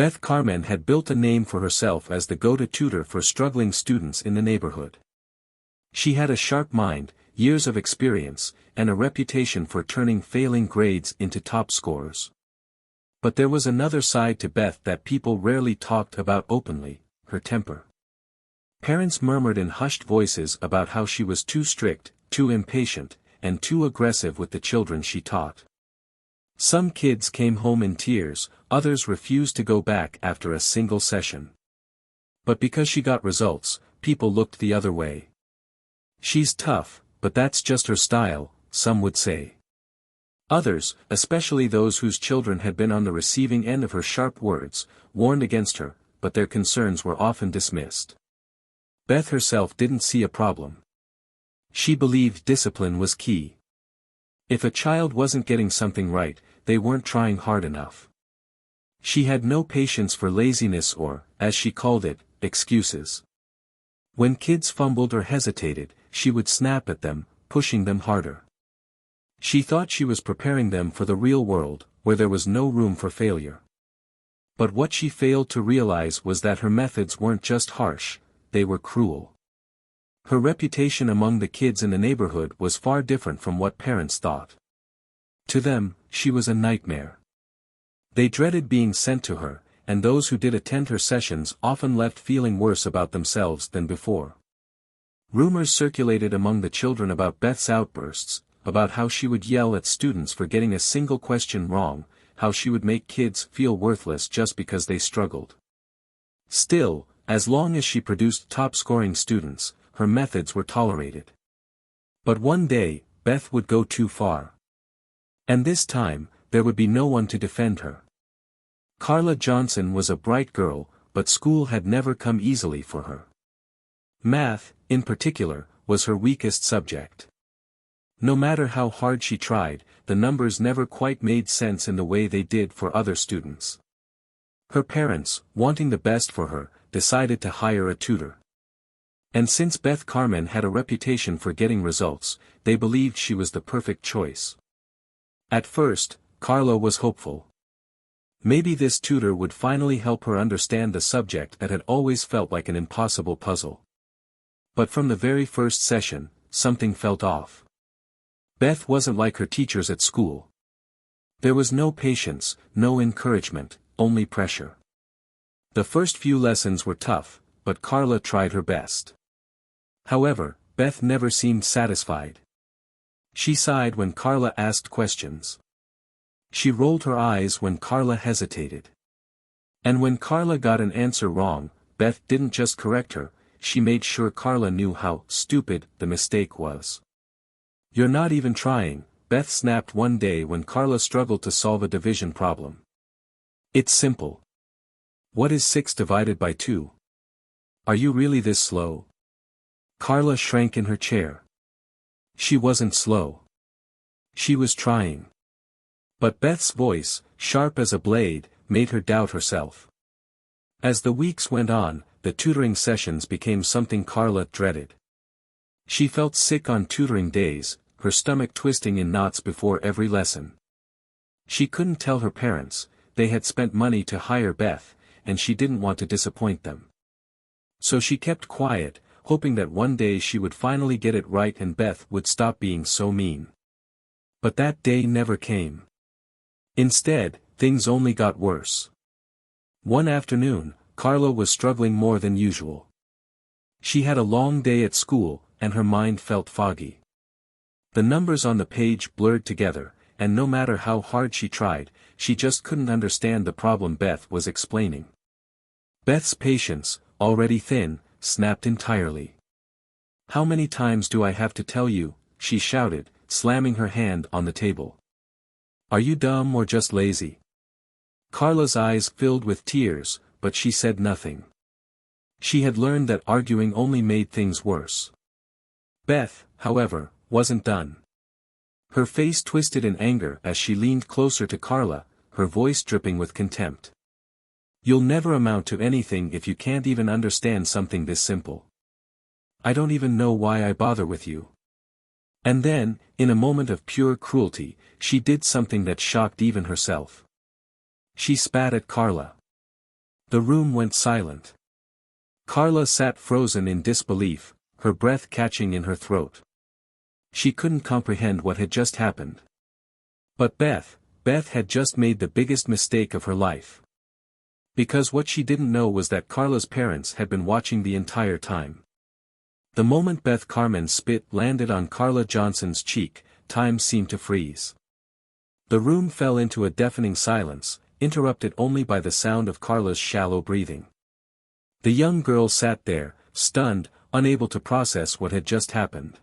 Beth Carmen had built a name for herself as the go-to tutor for struggling students in the neighborhood. She had a sharp mind, years of experience, and a reputation for turning failing grades into top scores. But there was another side to Beth that people rarely talked about openly: her temper. Parents murmured in hushed voices about how she was too strict, too impatient, and too aggressive with the children she taught. Some kids came home in tears, others refused to go back after a single session. But because she got results, people looked the other way. "She's tough, but that's just her style," some would say. Others, especially those whose children had been on the receiving end of her sharp words, warned against her, but their concerns were often dismissed. Beth herself didn't see a problem. She believed discipline was key. If a child wasn't getting something right, they weren't trying hard enough. She had no patience for laziness or, as she called it, excuses. When kids fumbled or hesitated, she would snap at them, pushing them harder. She thought she was preparing them for the real world, where there was no room for failure. But what she failed to realize was that her methods weren't just harsh, they were cruel. Her reputation among the kids in the neighborhood was far different from what parents thought. To them, she was a nightmare. They dreaded being sent to her, and those who did attend her sessions often left feeling worse about themselves than before. Rumors circulated among the children about Beth's outbursts, about how she would yell at students for getting a single question wrong, how she would make kids feel worthless just because they struggled. Still, as long as she produced top-scoring students, her methods were tolerated. But one day, Beth would go too far. And this time, there would be no one to defend her. Carla Johnson was a bright girl, but school had never come easily for her. Math, in particular, was her weakest subject. No matter how hard she tried, the numbers never quite made sense in the way they did for other students. Her parents, wanting the best for her, decided to hire a tutor. And since Beth Carmen had a reputation for getting results, they believed she was the perfect choice. At first, Carla was hopeful. Maybe this tutor would finally help her understand the subject that had always felt like an impossible puzzle. But from the very first session, something felt off. Beth wasn't like her teachers at school. There was no patience, no encouragement, only pressure. The first few lessons were tough, but Carla tried her best. However, Beth never seemed satisfied. She sighed when Carla asked questions. She rolled her eyes when Carla hesitated. And when Carla got an answer wrong, Beth didn't just correct her, she made sure Carla knew how stupid the mistake was. "You're not even trying," Beth snapped one day when Carla struggled to solve a division problem. "It's simple. What is 6 divided by 2? Are you really this slow?" Carla shrank in her chair. She wasn't slow. She was trying. But Beth's voice, sharp as a blade, made her doubt herself. As the weeks went on, the tutoring sessions became something Carla dreaded. She felt sick on tutoring days, her stomach twisting in knots before every lesson. She couldn't tell her parents, they had spent money to hire Beth, and she didn't want to disappoint them. So she kept quiet, hoping that one day she would finally get it right and Beth would stop being so mean. But that day never came. Instead, things only got worse. One afternoon, Carla was struggling more than usual. She had a long day at school, and her mind felt foggy. The numbers on the page blurred together, and no matter how hard she tried, she just couldn't understand the problem Beth was explaining. Beth's patience, already thin, snapped entirely. "How many times do I have to tell you?" she shouted, slamming her hand on the table. "Are you dumb or just lazy?" Carla's eyes filled with tears, but she said nothing. She had learned that arguing only made things worse. Beth, however, wasn't done. Her face twisted in anger as she leaned closer to Carla, her voice dripping with contempt. "You'll never amount to anything if you can't even understand something this simple. I don't even know why I bother with you." And then, in a moment of pure cruelty, she did something that shocked even herself. She spat at Carla. The room went silent. Carla sat frozen in disbelief, her breath catching in her throat. She couldn't comprehend what had just happened. But Beth had just made the biggest mistake of her life. Because what she didn't know was that Carla's parents had been watching the entire time. The moment Beth Carmen's spit landed on Carla Johnson's cheek, time seemed to freeze. The room fell into a deafening silence, interrupted only by the sound of Carla's shallow breathing. The young girl sat there, stunned, unable to process what had just happened.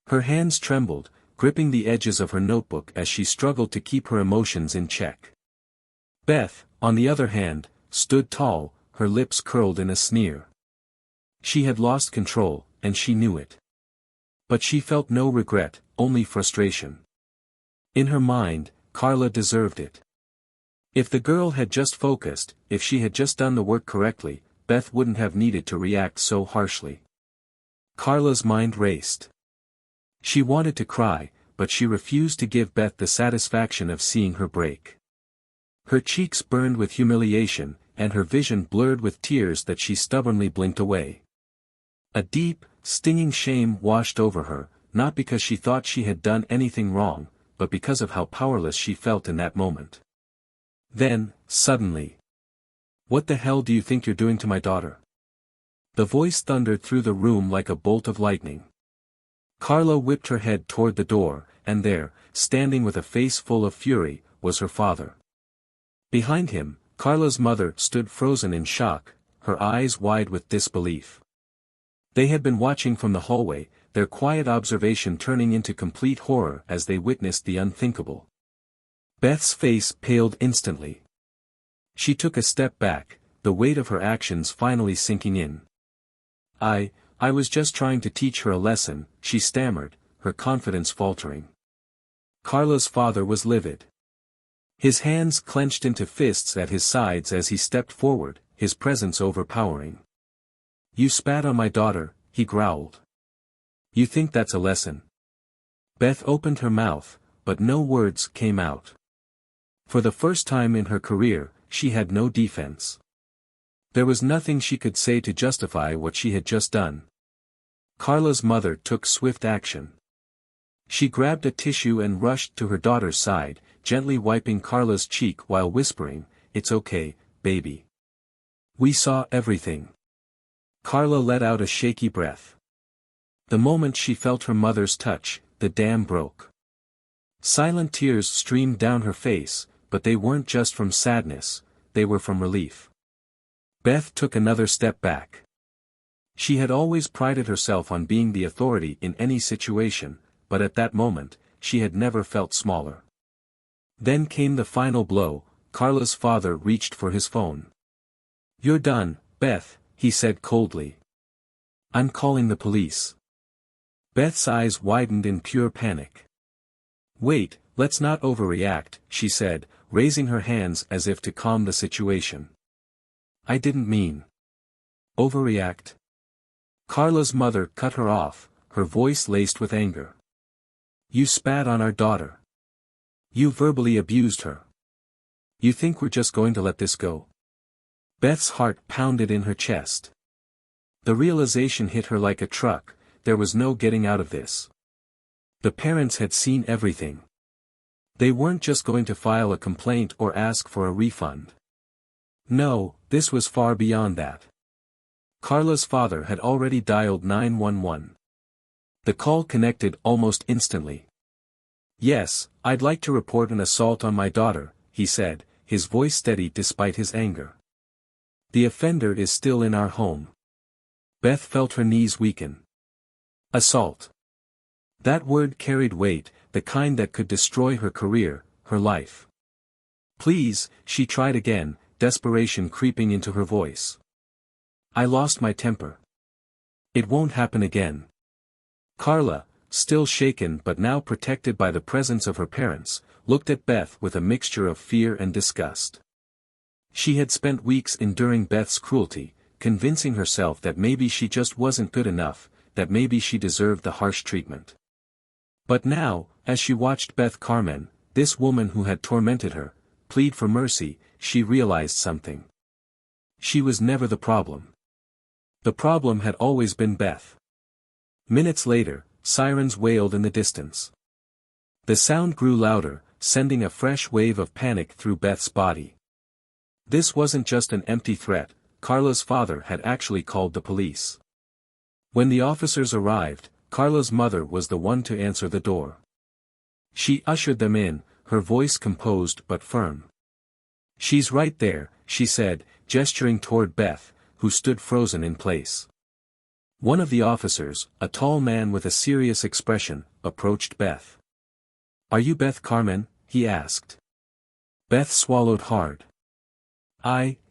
Her hands trembled, gripping the edges of her notebook as she struggled to keep her emotions in check. Beth, on the other hand, stood tall, her lips curled in a sneer. She had lost control, and she knew it. But she felt no regret, only frustration. In her mind, Carla deserved it. If the girl had just focused, if she had just done the work correctly, Beth wouldn't have needed to react so harshly. Carla's mind raced. She wanted to cry, but she refused to give Beth the satisfaction of seeing her break. Her cheeks burned with humiliation, and her vision blurred with tears that she stubbornly blinked away. A deep, stinging shame washed over her, not because she thought she had done anything wrong, but because of how powerless she felt in that moment. Then, suddenly, "What the hell do you think you're doing to my daughter?" The voice thundered through the room like a bolt of lightning. Carla whipped her head toward the door, and there, standing with a face full of fury, was her father. Behind him, Carla's mother stood frozen in shock, her eyes wide with disbelief. They had been watching from the hallway, their quiet observation turning into complete horror as they witnessed the unthinkable. Beth's face paled instantly. She took a step back, the weight of her actions finally sinking in. I was just trying to teach her a lesson," she stammered, her confidence faltering. Carla's father was livid. His hands clenched into fists at his sides as he stepped forward, his presence overpowering. "You spat on my daughter," he growled. "You think that's a lesson?" Beth opened her mouth, but no words came out. For the first time in her career, she had no defense. There was nothing she could say to justify what she had just done. Carla's mother took swift action. She grabbed a tissue and rushed to her daughter's side, gently wiping Carla's cheek while whispering, "It's okay, baby. We saw everything." Carla let out a shaky breath. The moment she felt her mother's touch, the dam broke. Silent tears streamed down her face, but they weren't just from sadness, they were from relief. Beth took another step back. She had always prided herself on being the authority in any situation, but at that moment, she had never felt smaller. Then came the final blow. Carla's father reached for his phone. "You're done, Beth," he said coldly. "I'm calling the police." Beth's eyes widened in pure panic. "Wait, let's not overreact," she said, raising her hands as if to calm the situation. "I didn't mean overreact." Carla's mother cut her off, her voice laced with anger. "You spat on our daughter. You verbally abused her. You think we're just going to let this go?" Beth's heart pounded in her chest. The realization hit her like a truck, there was no getting out of this. The parents had seen everything. They weren't just going to file a complaint or ask for a refund. No, this was far beyond that. Carla's father had already dialed 911. The call connected almost instantly. "Yes, I'd like to report an assault on my daughter," he said, his voice steady despite his anger. "The offender is still in our home." Beth felt her knees weaken. Assault. That word carried weight, the kind that could destroy her career, her life. "Please," she tried again, desperation creeping into her voice. "I lost my temper. It won't happen again." Carla, still shaken but now protected by the presence of her parents, looked at Beth with a mixture of fear and disgust. She had spent weeks enduring Beth's cruelty, convincing herself that maybe she just wasn't good enough, that maybe she deserved the harsh treatment. But now, as she watched Beth Carmen, this woman who had tormented her, plead for mercy, she realized something. She was never the problem. The problem had always been Beth. Minutes later, sirens wailed in the distance. The sound grew louder, sending a fresh wave of panic through Beth's body. This wasn't just an empty threat, Carla's father had actually called the police. When the officers arrived, Carla's mother was the one to answer the door. She ushered them in, her voice composed but firm. "She's right there," she said, gesturing toward Beth, who stood frozen in place. One of the officers, a tall man with a serious expression, approached Beth. "Are you Beth Carmen?" he asked. Beth swallowed hard.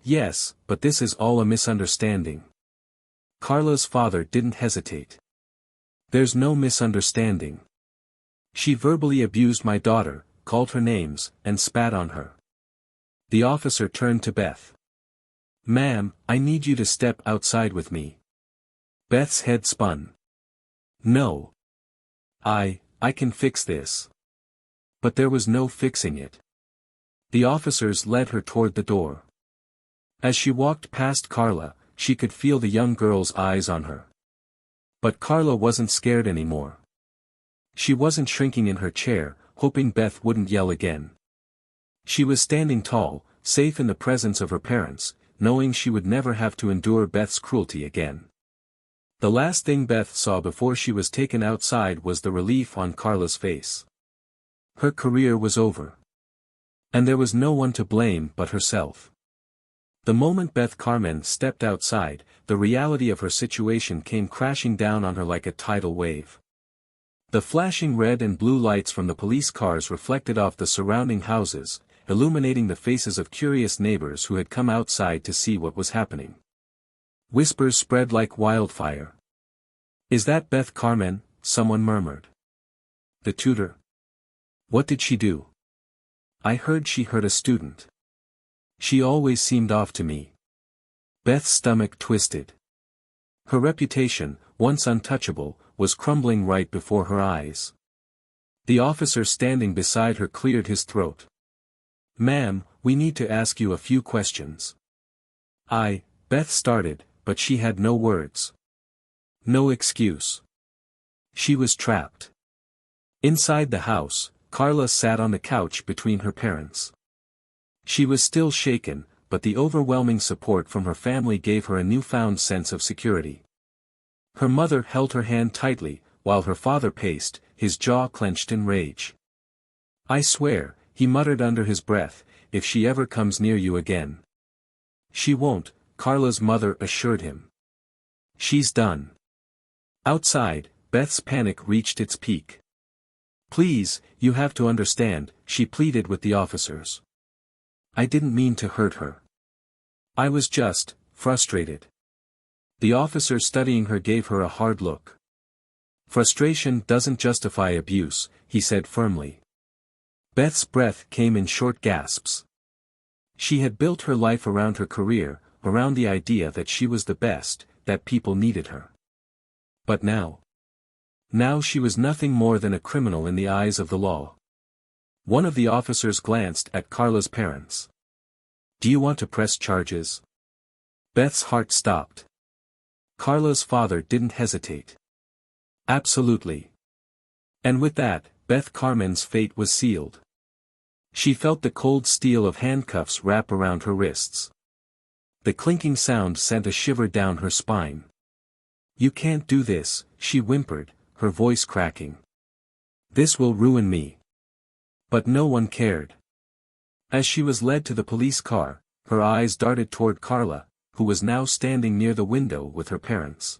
Yes, but this is all a misunderstanding." Carla's father didn't hesitate. "There's no misunderstanding. She verbally abused my daughter, called her names, and spat on her." The officer turned to Beth. "Ma'am, I need you to step outside with me." Beth's head spun. "No. I can fix this." But there was no fixing it. The officers led her toward the door. As she walked past Carla, she could feel the young girl's eyes on her. But Carla wasn't scared anymore. She wasn't shrinking in her chair, hoping Beth wouldn't yell again. She was standing tall, safe in the presence of her parents, knowing she would never have to endure Beth's cruelty again. The last thing Beth saw before she was taken outside was the relief on Carla's face. Her career was over. And there was no one to blame but herself. The moment Beth Carmen stepped outside, the reality of her situation came crashing down on her like a tidal wave. The flashing red and blue lights from the police cars reflected off the surrounding houses, illuminating the faces of curious neighbors who had come outside to see what was happening. Whispers spread like wildfire. "Is that Beth Carmen?" someone murmured. "The tutor? What did she do? I heard she hurt a student. She always seemed off to me." Beth's stomach twisted. Her reputation, once untouchable, was crumbling right before her eyes. The officer standing beside her cleared his throat. "Ma'am, we need to ask you a few questions." Beth started, but she had no words. No excuse. She was trapped. Inside the house, Carla sat on the couch between her parents. She was still shaken, but the overwhelming support from her family gave her a newfound sense of security. Her mother held her hand tightly, while her father paced, his jaw clenched in rage. "I swear," he muttered under his breath, "if she ever comes near you again." "She won't," Carla's mother assured him. "She's done." Outside, Beth's panic reached its peak. "Please, you have to understand," she pleaded with the officers. "I didn't mean to hurt her. I was just frustrated." The officer studying her gave her a hard look. "Frustration doesn't justify abuse," he said firmly. Beth's breath came in short gasps. She had built her life around her career, around the idea that she was the best, that people needed her. But now she was nothing more than a criminal in the eyes of the law. One of the officers glanced at Carla's parents. "Do you want to press charges?" Beth's heart stopped. Carla's father didn't hesitate. "Absolutely." And with that, Beth Carmen's fate was sealed. She felt the cold steel of handcuffs wrap around her wrists. The clinking sound sent a shiver down her spine. "You can't do this," she whimpered, her voice cracking. "This will ruin me." But no one cared. As she was led to the police car, her eyes darted toward Carla, who was now standing near the window with her parents.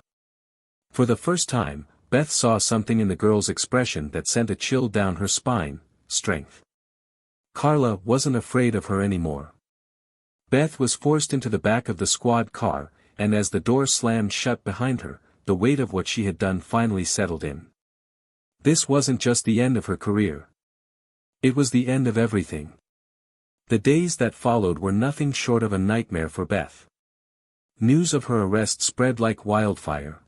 For the first time, Beth saw something in the girl's expression that sent a chill down her spine: strength. Carla wasn't afraid of her anymore. Beth was forced into the back of the squad car, and as the door slammed shut behind her, the weight of what she had done finally settled in. This wasn't just the end of her career. It was the end of everything. The days that followed were nothing short of a nightmare for Beth. News of her arrest spread like wildfire.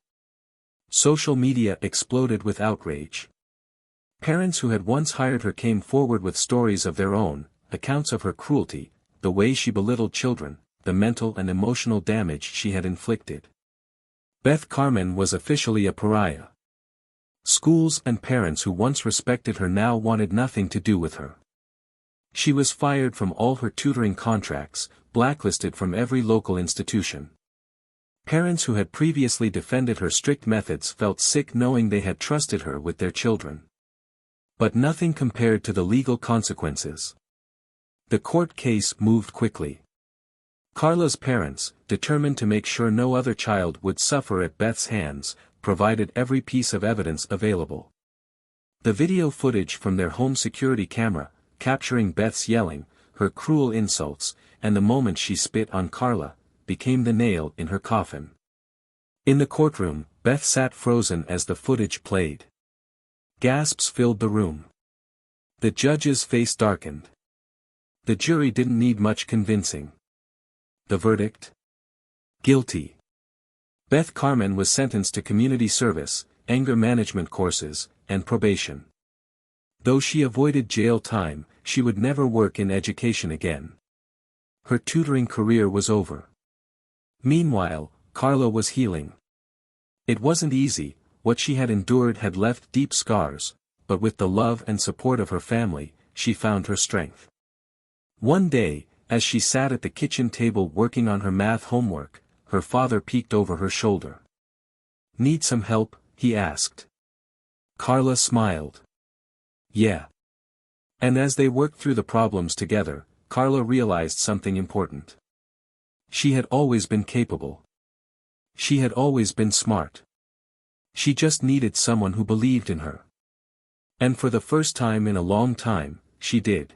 Social media exploded with outrage. Parents who had once hired her came forward with stories of their own, accounts of her cruelty, the way she belittled children, the mental and emotional damage she had inflicted. Beth Carmen was officially a pariah. Schools and parents who once respected her now wanted nothing to do with her. She was fired from all her tutoring contracts, blacklisted from every local institution. Parents who had previously defended her strict methods felt sick knowing they had trusted her with their children. But nothing compared to the legal consequences. The court case moved quickly. Carla's parents, determined to make sure no other child would suffer at Beth's hands, provided every piece of evidence available. The video footage from their home security camera, capturing Beth's yelling, her cruel insults, and the moment she spit on Carla, became the nail in her coffin. In the courtroom, Beth sat frozen as the footage played. Gasps filled the room. The judge's face darkened. The jury didn't need much convincing. The verdict? Guilty. Beth Carmen was sentenced to community service, anger management courses, and probation. Though she avoided jail time, she would never work in education again. Her tutoring career was over. Meanwhile, Carla was healing. It wasn't easy, what she had endured had left deep scars, but with the love and support of her family, she found her strength. One day, as she sat at the kitchen table working on her math homework, her father peeked over her shoulder. "Need some help?" he asked. Carla smiled. "Yeah." And as they worked through the problems together, Carla realized something important. She had always been capable. She had always been smart. She just needed someone who believed in her. And for the first time in a long time, she did.